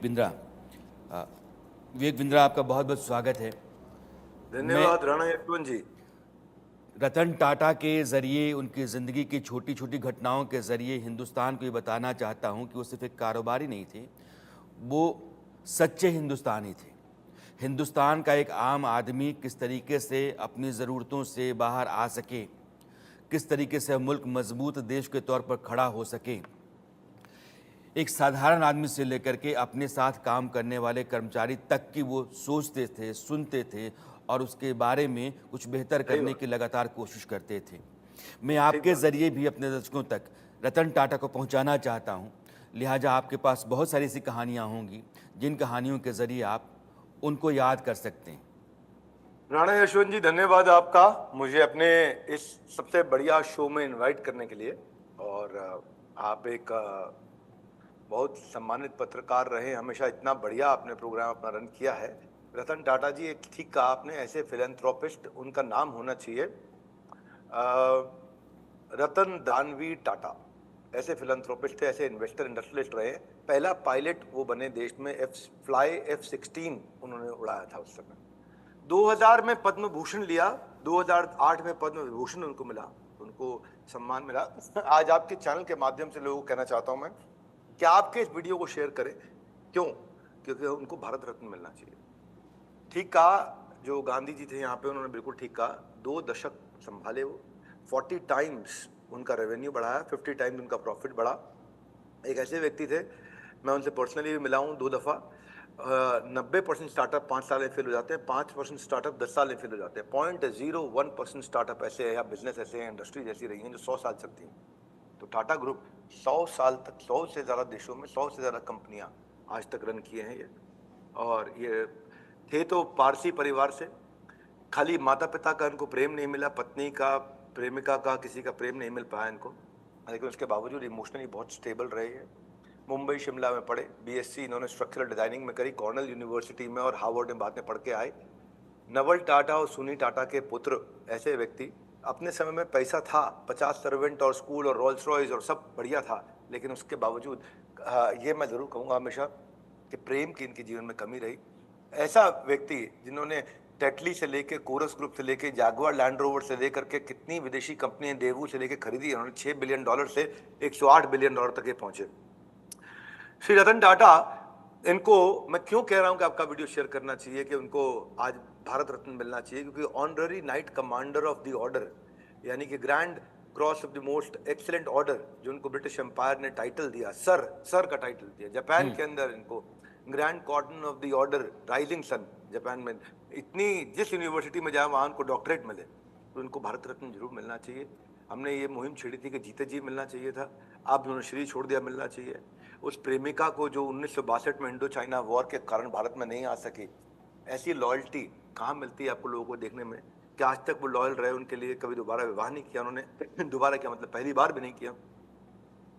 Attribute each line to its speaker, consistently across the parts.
Speaker 1: बिंद्रा। विवेक बिंद्रा, आपका बहुत बहुत स्वागत है।
Speaker 2: धन्यवाद राणा यशवंत जी।
Speaker 1: रतन टाटा के ज़रिए, उनकी ज़िंदगी की छोटी छोटी घटनाओं के ज़रिए हिंदुस्तान को ये बताना चाहता हूँ कि वो सिर्फ एक कारोबारी नहीं थे, वो सच्चे हिंदुस्तानी थे। हिंदुस्तान का एक आम आदमी किस तरीके से अपनी ज़रूरतों से बाहर आ सके, किस तरीके से मुल्क मजबूत देश के तौर पर खड़ा हो सके, एक साधारण आदमी से लेकर के अपने साथ काम करने वाले कर्मचारी तक की वो सोचते थे, सुनते थे और उसके बारे में कुछ बेहतर करने की लगातार कोशिश करते थे। मैं आपके ज़रिए भी अपने दर्शकों तक रतन टाटा को पहुंचाना चाहता हूं, लिहाजा आपके पास बहुत सारी ऐसी कहानियां होंगी जिन कहानियों के ज़रिए आप उनको याद कर सकते हैं।
Speaker 2: राणा यशवंत जी, धन्यवाद आपका मुझे अपने इस सबसे बढ़िया शो में इनवाइट करने के लिए। और आप एक बहुत सम्मानित पत्रकार रहे, हमेशा इतना बढ़िया आपने प्रोग्राम अपना रन किया है। रतन टाटा जी, एक ठीक कहा आपने, ऐसे फिलैंथ्रोपिस्ट उनका नाम होना चाहिए, रतन दानवी टाटा। ऐसे फिलैंथ्रोपिस्ट थे, ऐसे इन्वेस्टर इंडस्ट्रियलिस्ट रहे। पहला पायलट वो बने देश में, फ्लाई F-16 उन्होंने उड़ाया था उस समय। 2000 में पद्म भूषण लिया, 2008 में पद्म विभूषण उनको मिला, उनको सम्मान मिला। आज आपके चैनल के माध्यम से लोगों को कहना चाहता हूं मैं कि आपके इस वीडियो को शेयर करें। क्यों? क्योंकि उनको भारत रत्न मिलना चाहिए। ठीक कहा जो गांधी जी थे यहाँ पे, उन्होंने बिल्कुल ठीक कहा। 2 दशक संभाले वो, 40 टाइम्स उनका रेवेन्यू बढ़ाया, 50 टाइम्स उनका प्रॉफिट बढ़ा। एक ऐसे व्यक्ति थे, मैं उनसे पर्सनली भी मिला हूँ 2 दफ़ा। 90% स्टार्टअप 5 साल में फेल हो जाते हैं, 5% स्टार्टअप 10 साल में फेल हो जाते हैं। 0.01% स्टार्टअप ऐसे है या बिजनेस ऐसे हैं, इंडस्ट्रीज ऐसी रही हैं जो 100 साल चलती हैं। तो टाटा ग्रुप 100 साल तक 100 से ज़्यादा देशों में 100 से ज़्यादा कंपनियां आज तक रन किए हैं ये। और ये थे तो पारसी परिवार से, खाली माता पिता का इनको प्रेम नहीं मिला, पत्नी का, प्रेमिका का, किसी का प्रेम नहीं मिल पाया इनको, लेकिन उसके बावजूद इमोशनली बहुत स्टेबल रहे हैं। मुंबई शिमला में पढ़े, बीएससी इन्होंने स्ट्रक्चरल डिजाइनिंग में करी, कॉर्नेल यूनिवर्सिटी में और हार्वर्ड में बाद में पढ़ के आए। नवल टाटा और सुनी टाटा के पुत्र, ऐसे व्यक्ति। अपने समय में पैसा था, 50 सर्वेंट और स्कूल और रोल्स रॉयस और सब बढ़िया था, लेकिन उसके बावजूद ये मैं ज़रूर कहूँगा हमेशा कि प्रेम की इनके जीवन में कमी रही। ऐसा व्यक्ति जिन्होंने टेटली से लेके, कोरस ग्रुप से लेके, जैगुआर लैंड रोवर से लेकर के कितनी विदेशी कंपनियां देवू से लेके खरीदी, उन्होंने $6 बिलियन से $108 बिलियन तक ये पहुंचे। श्री रतन टाटा, इनको मैं क्यों कह रहा हूं कि आपका वीडियो शेयर करना चाहिए, कि उनको आज भारत रत्न मिलना चाहिए, क्योंकि honorary knight commander of the order, यानी कि grand cross of the most excellent order, जो उनको ब्रिटिश एम्पायर ने टाइटल दिया, सर का टाइटल दिया। जापान के अंदर इनको grand cordon of the order rising sun, Japan में इतनी, जिस यूनिवर्सिटी में जाए वहाँ उनको डॉक्टरेट मिले, तो उनको भारत रत्न जरूर मिलना चाहिए। हमने ये मुहिम छेड़ी थी कि जीते जी मिलना चाहिए था, अब उन्होंने शरीर छोड़ दिया, मिलना चाहिए। उस प्रेमिका को जो 1962 में इंडो चाइना वॉर के कारण भारत में नहीं आ सकी, ऐसी लॉयल्टी कहाँ मिलती है आपको लोगों को देखने में, कि आज तक वो लॉयल रहे उनके लिए, कभी दोबारा विवाह नहीं किया उन्होंने। दोबारा क्या मतलब, पहली बार भी नहीं किया।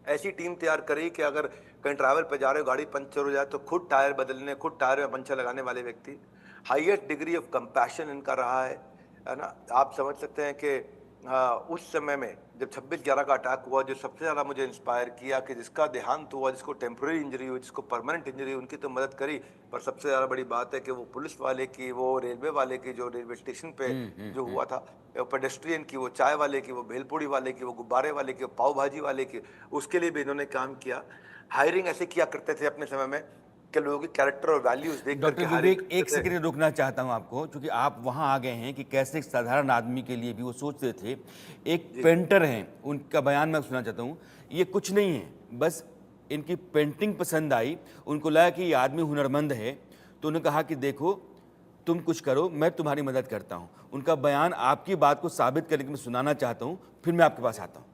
Speaker 2: ऐसी टीम तैयार करी कि अगर कहीं ट्रैवल पे जा रहे हो, गाड़ी पंचर हो जाए तो खुद टायर बदलने, खुद टायर में पंचर लगाने वाले व्यक्ति। हाईएस्ट डिग्री ऑफ कंपैशन इनका रहा है ना। आप समझ सकते हैं कि उस समय में जब 26/11 का अटैक हुआ, जो सबसे ज़्यादा मुझे इंस्पायर किया, कि जिसका देहांत हुआ, जिसको टेम्प्रेरी इंजरी हुई, जिसको परमानेंट इंजरी, उनकी तो मदद करी, पर सबसे ज़्यादा बड़ी बात है कि वो पुलिस वाले की, वो रेलवे वाले की, जो रेलवे स्टेशन पे जो हुआ था, वो पेडेस्ट्रियन की, वो चाय वाले की, वो भेलपूड़ी वाले की, वो गुब्बारे वाले की, वो पाव भाजी वाले की, उसके लिए भी इन्होंने काम किया। हायरिंग ऐसे किया करते थे अपने समय में कि लोगों की कैरेक्टर और वैल्यूज देख
Speaker 1: डॉक्टर
Speaker 2: करके
Speaker 1: विवेक, एक सेकंड रोकना चाहता हूं आपको, क्योंकि आप वहां आ गए हैं कि कैसे एक साधारण आदमी के लिए भी वो सोचते थे। एक पेंटर हैं, उनका बयान मैं सुनना चाहता हूं। ये कुछ नहीं है, बस इनकी पेंटिंग पसंद आई, उनको लगा कि ये आदमी हुनरमंद है, तो उन्होंने कहा कि देखो तुम कुछ करो, मैं तुम्हारी मदद करता हूं। उनका बयान आपकी बात को साबित करने के लिए मैं सुनाना चाहता हूं, फिर मैं आपके पास आता हूं।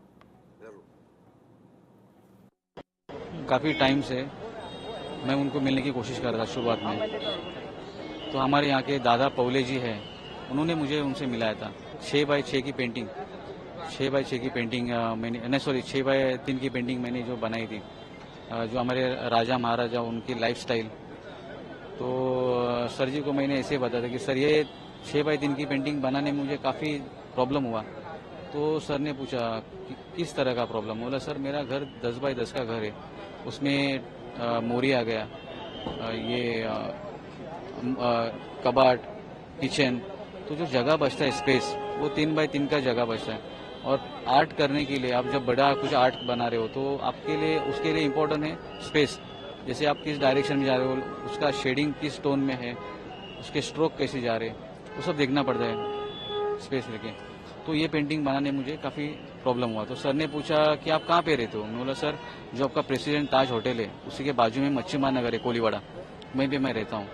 Speaker 3: काफ़ी टाइम से मैं उनको मिलने की कोशिश कर रहा था शुरुआत में। तो हमारे यहाँ के दादा पौले जी हैं, उन्होंने मुझे उनसे मिलाया था। 6x6 की पेंटिंग, 6x6 की पेंटिंग मैंने, नहीं सॉरी, 6x3 की पेंटिंग मैंने जो बनाई थी, जो हमारे राजा महाराजा उनकी लाइफस्टाइल। तो सर जी को मैंने ऐसे बताया था कि सर ये 6x3 की पेंटिंग बनाने में मुझे काफ़ी प्रॉब्लम हुआ। तो सर ने पूछा कि किस तरह का प्रॉब्लम? बोला सर मेरा घर 10x10 का घर है, उसमें मोरी आ गया, कबाट, किचन, तो जो जगह बचता है स्पेस, वो 3x3 का जगह बचता है। और आर्ट करने के लिए आप जब बड़ा कुछ आर्ट बना रहे हो तो आपके लिए उसके लिए इम्पोर्टेंट है स्पेस। जैसे आप किस डायरेक्शन में जा रहे हो, उसका शेडिंग किस टोन में है, उसके स्ट्रोक कैसे जा रहे हैं, वो सब देखना पड़ता है स्पेस लेके। तो ये पेंटिंग बनाने में मुझे काफ़ी प्रॉब्लम हुआ। तो सर ने पूछा कि आप कहाँ पे रहते हो। मैं बोला सर जो आपका प्रेसिडेंट ताज होटल है उसी के बाजू में मच्छीमार नगर है कोलीवाड़ा, वहीं पे मैं रहता हूँ।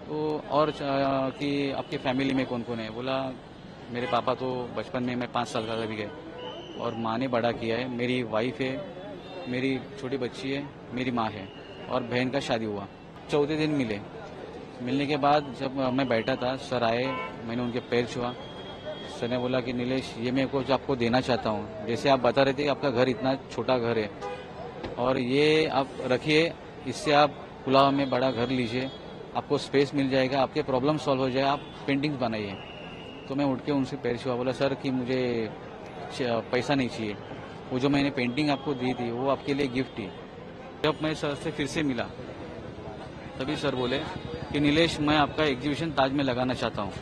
Speaker 3: तो और कि आपके फैमिली में कौन कौन है। बोला मेरे पापा तो बचपन में मैं 5 साल का था भी गए, और माँ ने बड़ा किया है। मेरी वाइफ है, मेरी छोटी बच्ची है, मेरी माँ है, और बहन का शादी हुआ। चौथे दिन मिलने के बाद जब मैं बैठा था, सर आए, मैंने उनके पैर छुआ। सर ने बोला कि नीलेश, ये मैं कुछ आपको देना चाहता हूँ। जैसे आप बता रहे थे कि आपका घर इतना छोटा घर है, और ये आप रखिए, इससे आप पुलाव में बड़ा घर लीजिए, आपको स्पेस मिल जाएगा, आपके प्रॉब्लम सॉल्व हो जाएगा, आप पेंटिंग्स बनाइए। तो मैं उठ के उनसे पैर छुआ, बोला सर कि मुझे पैसा नहीं चाहिए, वो जो मैंने पेंटिंग आपको दी थी वो आपके लिए गिफ्ट थी। जब मैं सर से फिर से मिला तभी सर बोले कि नीलेश, मैं आपका एग्जीबिशन ताज में लगाना चाहता हूँ।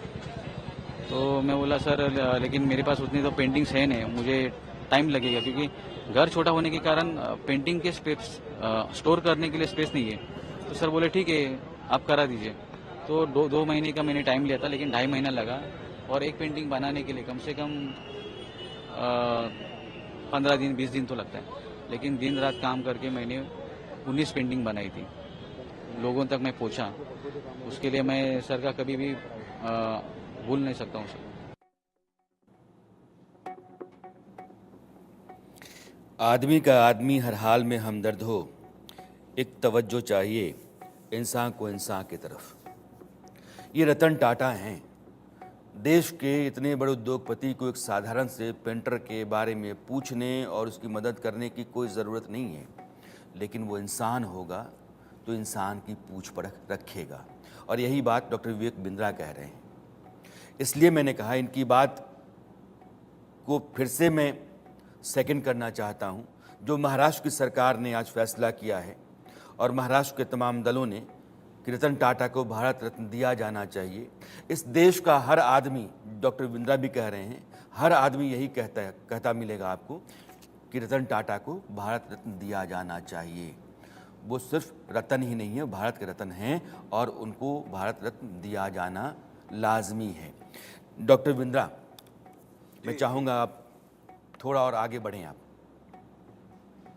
Speaker 3: तो मैं बोला सर लेकिन मेरे पास उतनी तो पेंटिंग्स है नहीं, मुझे टाइम लगेगा, क्योंकि घर छोटा होने के कारण पेंटिंग के स्पेस स्टोर करने के लिए स्पेस नहीं है। तो सर बोले ठीक है, आप करा दीजिए। तो दो महीने का मैंने टाइम लिया था, लेकिन 2.5 महीना लगा। और एक पेंटिंग बनाने के लिए कम से कम 15 दिन 20 दिन तो लगता है। लेकिन दिन रात काम करके मैंने 19 पेंटिंग बनाई थी, लोगों तक मैं पहुंचा। उसके लिए मैं सर का कभी भी भूल नहीं सकता हूँ सर।
Speaker 1: आदमी का आदमी हर हाल में हमदर्द हो, एक तवज्जो चाहिए इंसान को इंसान की तरफ। ये रतन टाटा हैं। देश के इतने बड़े उद्योगपति को एक साधारण से पेंटर के बारे में पूछने और उसकी मदद करने की कोई ज़रूरत नहीं है, लेकिन वो इंसान होगा तो इंसान की पूछ परख रखेगा। और यही बात डॉक्टर विवेक बिंद्रा कह रहे हैं। इसलिए मैंने कहा इनकी बात को फिर से मैं सेकंड करना चाहता हूं, जो महाराष्ट्र की सरकार ने आज फैसला किया है और महाराष्ट्र के तमाम दलों ने कि रतन टाटा को भारत रत्न दिया जाना चाहिए। इस देश का हर आदमी, डॉक्टर बिंद्रा भी कह रहे हैं, हर आदमी यही कहता मिलेगा आपको कि रतन टाटा को भारत रत्न दिया जाना चाहिए। वो सिर्फ रतन ही नहीं है, भारत के रतन हैं और उनको भारत रत्न दिया जाना लाजमी है। डॉक्टर बिंद्रा, मैं चाहूँगा आप थोड़ा और आगे बढ़ें। आप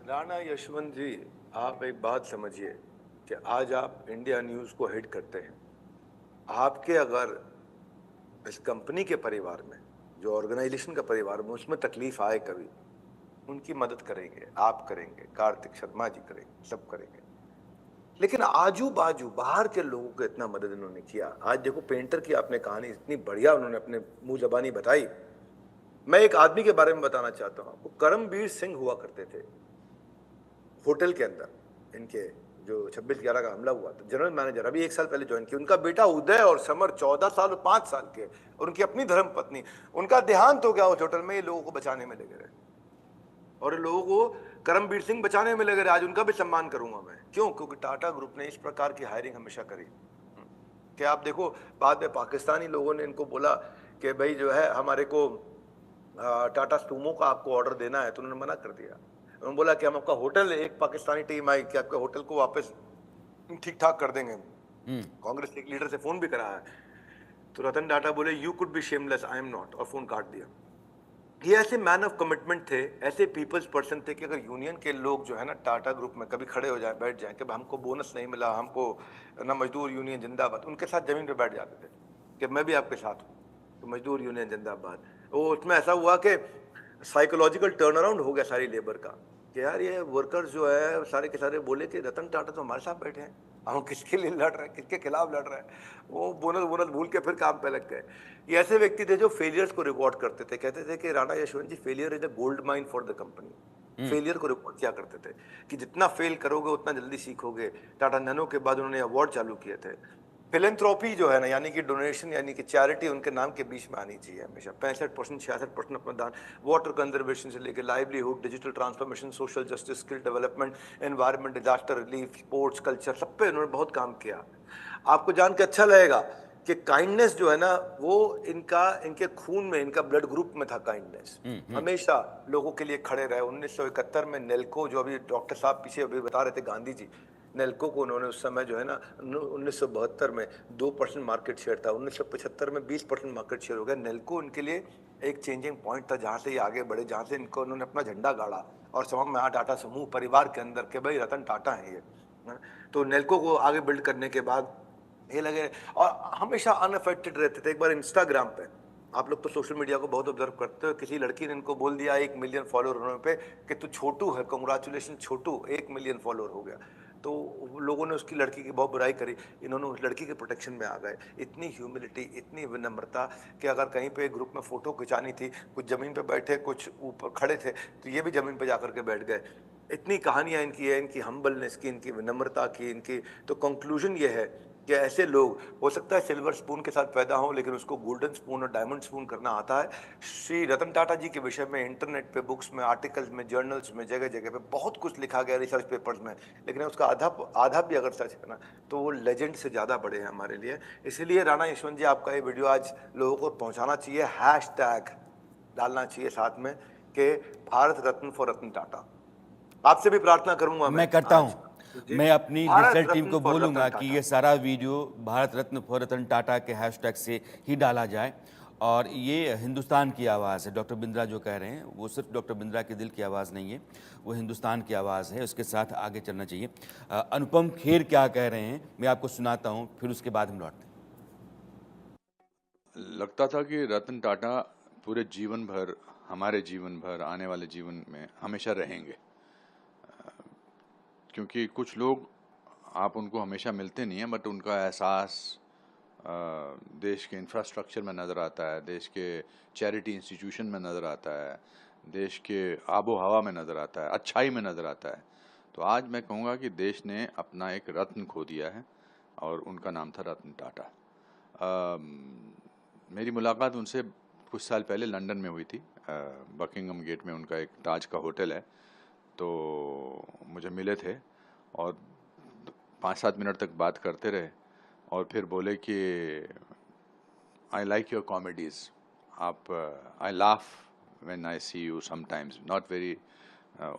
Speaker 2: राणा यशवंत जी, आप एक बात समझिए कि आज आप इंडिया न्यूज़ को हेड करते हैं। आपके अगर इस कंपनी के परिवार में, जो ऑर्गेनाइजेशन का परिवार में, उसमें तकलीफ आए कभी, उनकी मदद करेंगे, आप करेंगे, कार्तिक शर्मा जी करेंगे, सब करेंगे। लेकिन आजू बाजू बाहर के लोगों को इतना मदद इन्होंने किया। आज देखो पेंटर की आपने कहानी इतनी बढ़िया उन्होंने अपने मुंह जबानी बताई। मैं एक आदमी के बारे में बताना चाहता हूँ आपको। करमबीर सिंह हुआ करते थे होटल के अंदर, इनके जो 26/11 का हमला हुआ था, जनरल मैनेजर, अभी 1 साल पहले ज्वाइन किया। उनका बेटा उदय और समर 14 साल और 5 साल के, और उनकी अपनी धर्म पत्नी। उनका देहांत हो गया उस होटल में। ये लोगों को बचाने में लगे रहे, और ये लोगों को करमबीर सिंह बचाने में लगे रहे। आज उनका भी सम्मान करूंगा मैं। क्यों? क्योंकि टाटा ग्रुप ने इस प्रकार की हायरिंग हमेशा करी। कि आप देखो, बाद में पाकिस्तानी लोगों ने इनको बोला कि भाई जो है हमारे को टाटा सूमो का आपको ऑर्डर देना है, तो उन्होंने मना कर दिया। उन्होंने बोला कि हम आपका होटल, एक पाकिस्तानी टीम आई कि आपके होटल को वापस ठीक ठाक कर देंगे। कांग्रेस के लीडर से फोन भी कराया है, तो रतन टाटा बोले you could be shameless, I am not, और फोन काट दिया। ये ऐसे मैन ऑफ कमिटमेंट थे, ऐसे पीपल्स पर्सन थे कि अगर यूनियन के लोग जो है ना टाटा ग्रुप में कभी खड़े हो जाए, बैठ जाए कि हमको बोनस नहीं मिला, हमको ना मजदूर यूनियन जिंदाबाद, उनके साथ जमीन पे बैठ जाते थे कि मैं भी आपके साथ हूँ, तो मजदूर यूनियन जिंदाबाद। वो उसमें ऐसा हुआ कि साइकोलॉजिकल टर्न अराउंड हो गया सारी लेबर का, कि यार ये वर्कर्स जो है सारे के सारे बोले कि रतन टाटा तो हमारे साथ बैठे हैं, हम किसके लिए लड़ रहे हैं, किसके खिलाफ लड़ रहे हैं। वो बोनस भूल के फिर काम पे लग गए। ये ऐसे व्यक्ति थे जो फेलियर्स को रिकॉर्ड करते थे। कहते थे कि Rana Yashwant ji, failure is a gold mine for the company. Failure को रिकॉर्ड किया करते थे कि जितना फेल करोगे उतना जल्दी सीखोगे। टाटा नैनो के बाद उन्होंने अवार्ड चालू किए थे। फिलेंथ्रोपी जो है ना, यानी कि डोनेशन यानी कि चैरिटी उनके नाम के बीच में आनी चाहिए हमेशा। 65% 66% अपना दान वाटर कंजर्वेशन से लेकर livelihood, digital transformation, social justice, skill development, environment, disaster relief, sports, culture, सब पे उन्होंने बहुत काम किया। आपको जान के अच्छा लगेगा कि काइंडनेस जो है ना, वो इनके खून में, इनका ब्लड ग्रुप में था काइंडनेस। हमेशा लोगों के लिए खड़े रहे। 1971 में नेल्को, जो अभी डॉक्टर साहब पीछे अभी बता रहे थे, गांधी जी, नेल्को को उन्होंने उस समय जो है ना 1972 में 2% मार्केट शेयर था, 1975 में 20% मार्केट शेयर हो गया। नेल्को उनके लिए एक चेंजिंग पॉइंट था, जहाँ से ये आगे बढ़े, जहाँ से इनको उन्होंने अपना झंडा गाड़ा और समझ में आया टाटा समूह परिवार के अंदर के भाई रतन टाटा हैं ये। तो नेल्को को आगे बिल्ड करने के बाद ये लगे, और हमेशा अनअफेक्टेड रहते थे। एक बार इंस्टाग्राम पे, आप लोग तो सोशल मीडिया को बहुत ऑब्जर्व करते हो, किसी लड़की ने इनको बोल दिया 1 मिलियन फॉलोअर होने पे कि तू छोटू है, कांग्रेचुलेशन छोटू, 1 मिलियन फॉलोअर हो गया। तो लोगों ने उसकी लड़की की बहुत बुराई करी, इन्होंने उस लड़की के प्रोटेक्शन में आ गए। इतनी ह्यूमिलिटी, इतनी विनम्रता कि अगर कहीं पे ग्रुप में फोटो खिंचानी थी, कुछ जमीन पे बैठे, कुछ ऊपर खड़े थे, तो ये भी जमीन पे जाकर के बैठ गए। इतनी कहानियां इनकी है, इनकी हम्बलनेस की, इनकी विनम्रता की, इनकी। तो कंक्लूजन ये है कि ऐसे लोग, हो सकता है सिल्वर स्पून के साथ पैदा हो, लेकिन उसको गोल्डन स्पून और डायमंड स्पून करना आता है। श्री रतन टाटा जी के विषय में इंटरनेट पे, बुक्स में, आर्टिकल्स में, जर्नल्स में, जगह जगह पे बहुत कुछ लिखा गया, रिसर्च पेपर्स में, लेकिन उसका आधा भी अगर सच है ना, तो वो लेजेंड से ज़्यादा बड़े हैं हमारे लिए। इसीलिए राणा यशवंत जी, आपका ये वीडियो आज लोगों को पहुँचाना चाहिए, हैशटैग डालना चाहिए साथ में कि भारत रत्न फॉर रतन टाटा। आपसे भी प्रार्थना करूंगा
Speaker 1: मैं करता हूं, मैं अपनी डिजिटल टीम को
Speaker 2: रत्न फॉर
Speaker 1: बोलूंगा
Speaker 2: रतन
Speaker 1: कि
Speaker 2: टाटा।
Speaker 1: ये सारा वीडियो भारत रत्न फॉर रतन टाटा के हैशटैग से ही डाला जाए। और ये हिंदुस्तान की आवाज़ है। डॉक्टर बिंद्रा जो कह रहे हैं वो सिर्फ डॉक्टर बिंद्रा के दिल की आवाज़ नहीं है, वो हिंदुस्तान की आवाज़ है। उसके साथ आगे चलना चाहिए। अनुपम खेर क्या कह रहे हैं मैं आपको सुनाता हूँ, फिर उसके बाद हम लौटते हैं।
Speaker 4: लगता था कि रतन टाटा पूरे जीवन भर, हमारे जीवन भर, आने वाले जीवन में हमेशा रहेंगे, क्योंकि कुछ लोग आप उनको हमेशा मिलते नहीं हैं, बट उनका एहसास देश के इंफ्रास्ट्रक्चर में नज़र आता है, देश के चैरिटी इंस्टीट्यूशन में नज़र आता है, देश के आबो हवा में नज़र आता है, अच्छाई में नज़र आता है। तो आज मैं कहूँगा कि देश ने अपना एक रत्न खो दिया है और उनका नाम था रतन टाटा। मेरी मुलाकात उनसे कुछ साल पहले लंदन में हुई थी। बकिंगम गेट में उनका एक ताज का होटल है, तो मुझे मिले थे और 5-7 मिनट तक बात करते रहे और फिर बोले कि आई लाइक योर कॉमेडीज़, आप I laugh when I see you sometimes, not very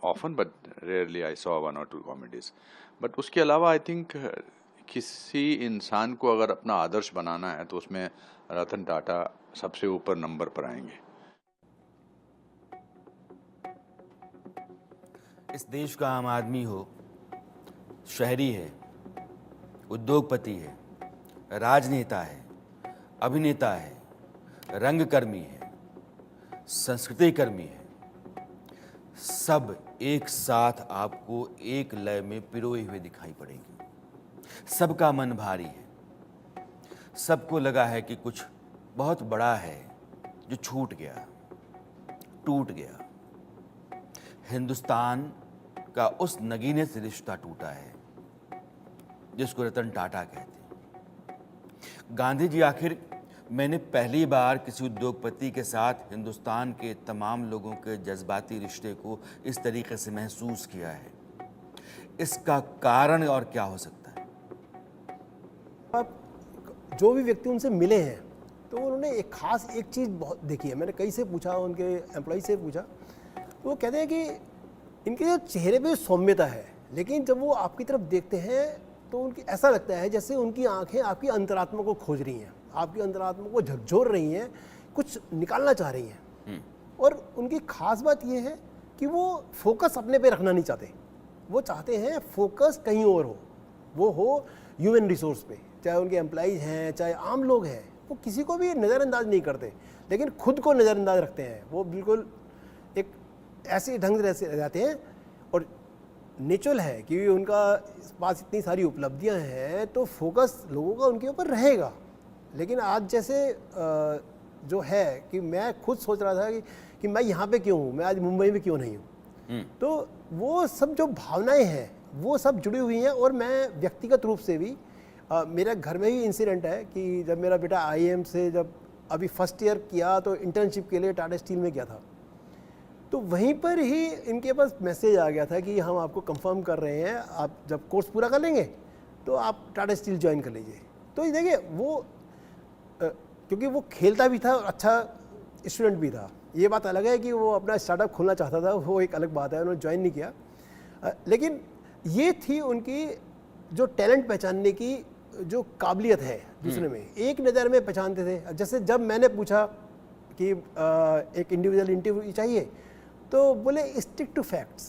Speaker 4: often but rarely I saw 1 or 2 comedies. But उसके अलावा आई थिंक किसी इंसान को अगर अपना आदर्श बनाना है तो उसमें रतन टाटा सबसे ऊपर नंबर पर आएंगे।
Speaker 1: इस देश का आम आदमी हो, शहरी है, उद्योगपति है, राजनेता है, अभिनेता है, रंगकर्मी है, संस्कृति कर्मी है, सब एक साथ आपको एक लय में पिरोए हुए दिखाई पड़ेंगे। सबका मन भारी है, सबको लगा है कि कुछ बहुत बड़ा है जो छूट गया, टूट गया। हिंदुस्तान का उस नगीने से रिश्ता टूटा है जिसको रतन टाटा कहते हैं। गांधी जी, आखिर मैंने पहली बार किसी उद्योगपति के साथ हिंदुस्तान के तमाम लोगों के जज्बाती रिश्ते को इस तरीके से महसूस किया है। इसका कारण और क्या हो सकता है?
Speaker 5: आप जो भी व्यक्ति उनसे मिले हैं तो उन्होंने एक खास एक चीज़ बहुत देखी है। मैंने कई से पूछा, उनके एम्प्लॉय से पूछा, तो वो कहते हैं कि इनके जो चेहरे पे सौम्यता है, लेकिन जब वो आपकी तरफ देखते हैं तो उनकी ऐसा लगता है जैसे उनकी आंखें आपकी अंतरात्मा को खोज रही हैं, आपकी अंतरात्मा को झकझोर रही हैं, कुछ निकालना चाह रही हैं। और उनकी खास बात ये है कि वो फोकस अपने पे रखना नहीं चाहते, वो चाहते हैं फोकस कहीं और हो, वो हो ह्यूमन रिसोर्स पे। चाहे उनके एम्प्लॉइज हैं, चाहे आम लोग हैं, वो किसी को भी नज़रअंदाज नहीं करते, लेकिन खुद को नज़रअंदाज रखते हैं। वो बिल्कुल एक ऐसे ढंग से रहते हैं और नेचुरल है कि उनका पास इतनी सारी उपलब्धियां हैं, तो फोकस लोगों का उनके ऊपर रहेगा। लेकिन आज जैसे जो है कि मैं खुद सोच रहा था कि मैं यहाँ पे क्यों हूँ, मैं आज मुंबई में क्यों नहीं हूँ। तो वो सब जो भावनाएं हैं वो सब जुड़ी हुई हैं। और मैं व्यक्तिगत रूप से भी मेरे घर में ही इंसिडेंट है कि जब मेरा बेटा आईएम से जब अभी फर्स्ट ईयर किया तो इंटर्नशिप के लिए टाटा स्टील में गया था, तो वहीं पर ही इनके पास मैसेज आ गया था कि हम आपको कंफर्म कर रहे हैं, आप जब कोर्स पूरा कर लेंगे तो आप टाटा स्टील ज्वाइन कर लीजिए। तो ये देखिए वो क्योंकि वो खेलता भी था और अच्छा स्टूडेंट भी था, ये बात अलग है कि वो अपना स्टार्टअप खोलना चाहता था, वो एक अलग बात है, उन्होंने ज्वाइन नहीं किया। लेकिन ये थी उनकी जो टैलेंट पहचानने की जो काबिलियत है दूसरे में, एक नज़र में पहचानते थे। जैसे जब मैंने पूछा कि एक इंडिविजुअल इंटरव्यू चाहिए तो बोले स्टिक टू फैक्ट्स,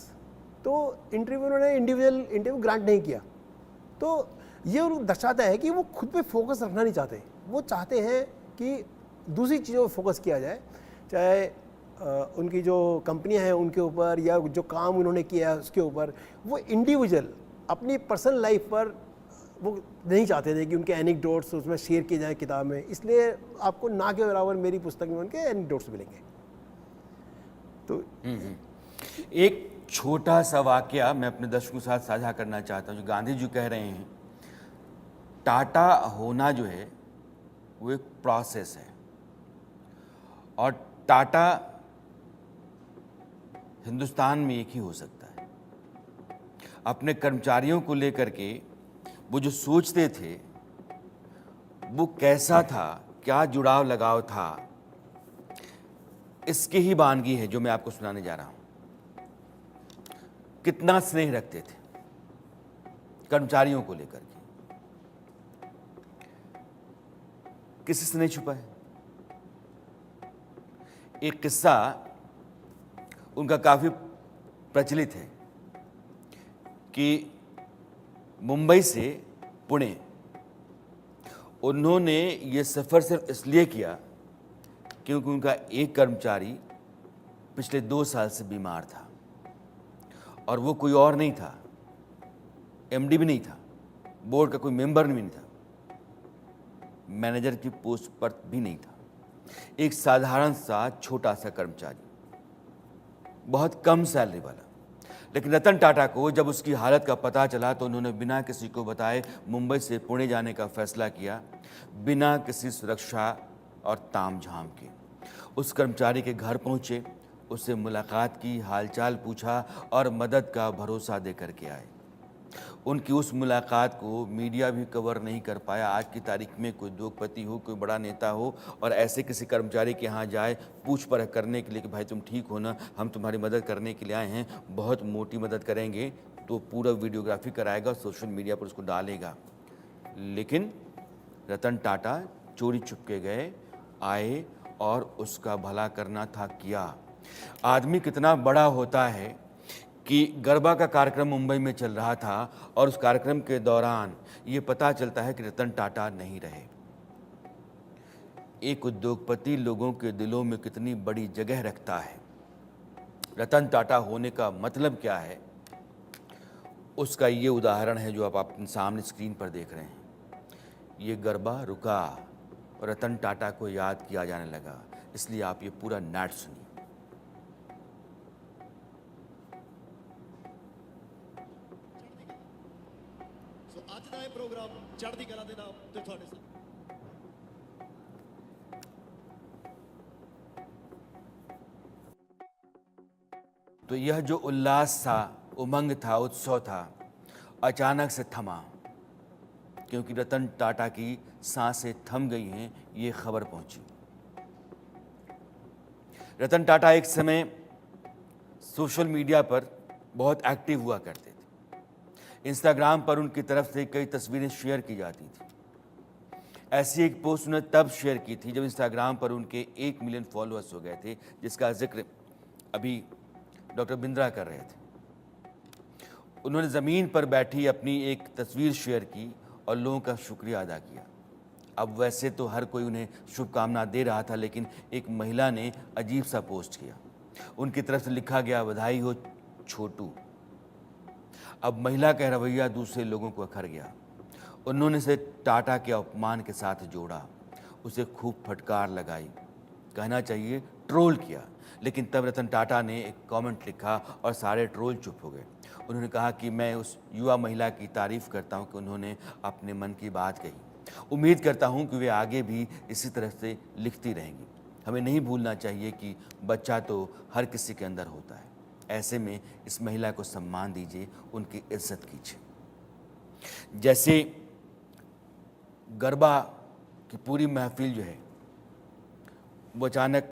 Speaker 5: तो इंटरव्यू उन्होंने इंडिविजुअल इंटरव्यू ग्रांट नहीं किया। तो ये दर्शाता है कि वो खुद पे फोकस रखना नहीं चाहते, वो चाहते हैं कि दूसरी चीज़ों पर फोकस किया जाए, चाहे उनकी जो कंपनियां हैं उनके ऊपर या जो काम उन्होंने किया है उसके ऊपर। वो इंडिविजुअल अपनी पर्सनल लाइफ पर वो नहीं चाहते थे कि उनके एनेक्डोट्स उसमें शेयर किए जाएं किताब में, इसलिए आपको ना के बराबर मेरी पुस्तक में उनके एनेक्डोट्स मिलेंगे। तो
Speaker 1: एक छोटा सा वाकया मैं अपने दर्शकों के साथ साझा करना चाहता हूँ। जो गांधी जी कह रहे हैं, टाटा होना जो है वो एक प्रोसेस है, और टाटा हिंदुस्तान में एक ही हो सकता है। अपने कर्मचारियों को लेकर के वो जो सोचते थे वो कैसा था, क्या जुड़ाव लगाव था, इसकी ही वानगी है जो मैं आपको सुनाने जा रहा हूं। कितना स्नेह रखते थे कर्मचारियों को लेकर के, किसी से नहीं छुपा है। एक किस्सा उनका काफी प्रचलित है कि मुंबई से पुणे उन्होंने ये सफ़र सिर्फ इसलिए किया क्योंकि उनका एक कर्मचारी पिछले 2 साल से बीमार था, और वो कोई और नहीं था, एमडी भी नहीं था, बोर्ड का कोई मेंबर भी नहीं था, मैनेजर की पोस्ट पर भी नहीं था, एक साधारण सा छोटा सा कर्मचारी, बहुत कम सैलरी वाला। लेकिन रतन टाटा को जब उसकी हालत का पता चला तो उन्होंने बिना किसी को बताए मुंबई से पुणे जाने का फैसला किया, बिना किसी सुरक्षा और तामझाम के। उस कर्मचारी के घर पहुंचे, उससे मुलाकात की, हालचाल पूछा और मदद का भरोसा देकर के आए। उनकी उस मुलाकात को मीडिया भी कवर नहीं कर पाया। आज की तारीख में कोई उद्योगपति हो, कोई बड़ा नेता हो और ऐसे किसी कर्मचारी के यहाँ जाए पूछ परख करने के लिए कि भाई तुम ठीक हो ना, हम तुम्हारी मदद करने के लिए आए हैं, बहुत मोटी मदद करेंगे, तो पूरा वीडियोग्राफी कराएगा, सोशल मीडिया पर उसको डालेगा। लेकिन रतन टाटा चोरी चुपके गए, आए और उसका भला करना था किया। आदमी कितना बड़ा होता है कि गरबा का कार्यक्रम मुंबई में चल रहा था और उस कार्यक्रम के दौरान ये पता चलता है कि रतन टाटा नहीं रहे। एक उद्योगपति लोगों के दिलों में कितनी बड़ी जगह रखता है। रतन टाटा होने का मतलब क्या है, उसका ये उदाहरण है जो आप अपने सामने स्क्रीन पर देख रहे हैं। ये गरबा रुका और रतन टाटा को याद किया जाने लगा, इसलिए आप ये पूरा नाट सुनिए।
Speaker 6: ਅੱਜ ਦਾ ਇਹ ਪ੍ਰੋਗਰਾਮ ਚੜ੍ਹਦੀ ਕਲਾ ਦੇ ਨਾਮ ਤੇ ਤੁਹਾਡੇ ਸਾਹਮਣੇ
Speaker 1: तो यह जो उल्लास था, उमंग था, उत्सव था, अचानक से थमा क्योंकि रतन टाटा की सांसें थम गई हैं, ये खबर पहुंची। रतन टाटा एक समय सोशल मीडिया पर बहुत एक्टिव हुआ करते थे। इंस्टाग्राम पर उनकी तरफ से कई तस्वीरें शेयर की जाती थी। ऐसी एक पोस्ट उन्होंने तब शेयर की थी जब इंस्टाग्राम पर उनके 1 मिलियन फॉलोअर्स हो गए थे, जिसका जिक्र अभी डॉक्टर बिंद्रा कर रहे थे। उन्होंने ज़मीन पर बैठी अपनी एक तस्वीर शेयर की और लोगों का शुक्रिया अदा किया। अब वैसे तो हर कोई उन्हें शुभकामना दे रहा था, लेकिन एक महिला ने अजीब सा पोस्ट किया। उनकी तरफ से लिखा गया, बधाई हो छोटू। अब महिला का रवैया दूसरे लोगों को अखर गया। उन्होंने इसे टाटा के अपमान के साथ जोड़ा, उसे खूब फटकार लगाई, कहना चाहिए ट्रोल किया, लेकिन तब रतन टाटा ने एक कमेंट लिखा और सारे ट्रोल चुप हो गए। उन्होंने कहा कि मैं उस युवा महिला की तारीफ़ करता हूं कि उन्होंने अपने मन की बात कही। उम्मीद करता हूं कि वे आगे भी इसी तरह से लिखती रहेंगी। हमें नहीं भूलना चाहिए कि बच्चा तो हर किसी के अंदर होता है। ऐसे में इस महिला को सम्मान दीजिए, उनकी इज्जत कीजिए। जैसे गरबा की पूरी महफिल जो है वो अचानक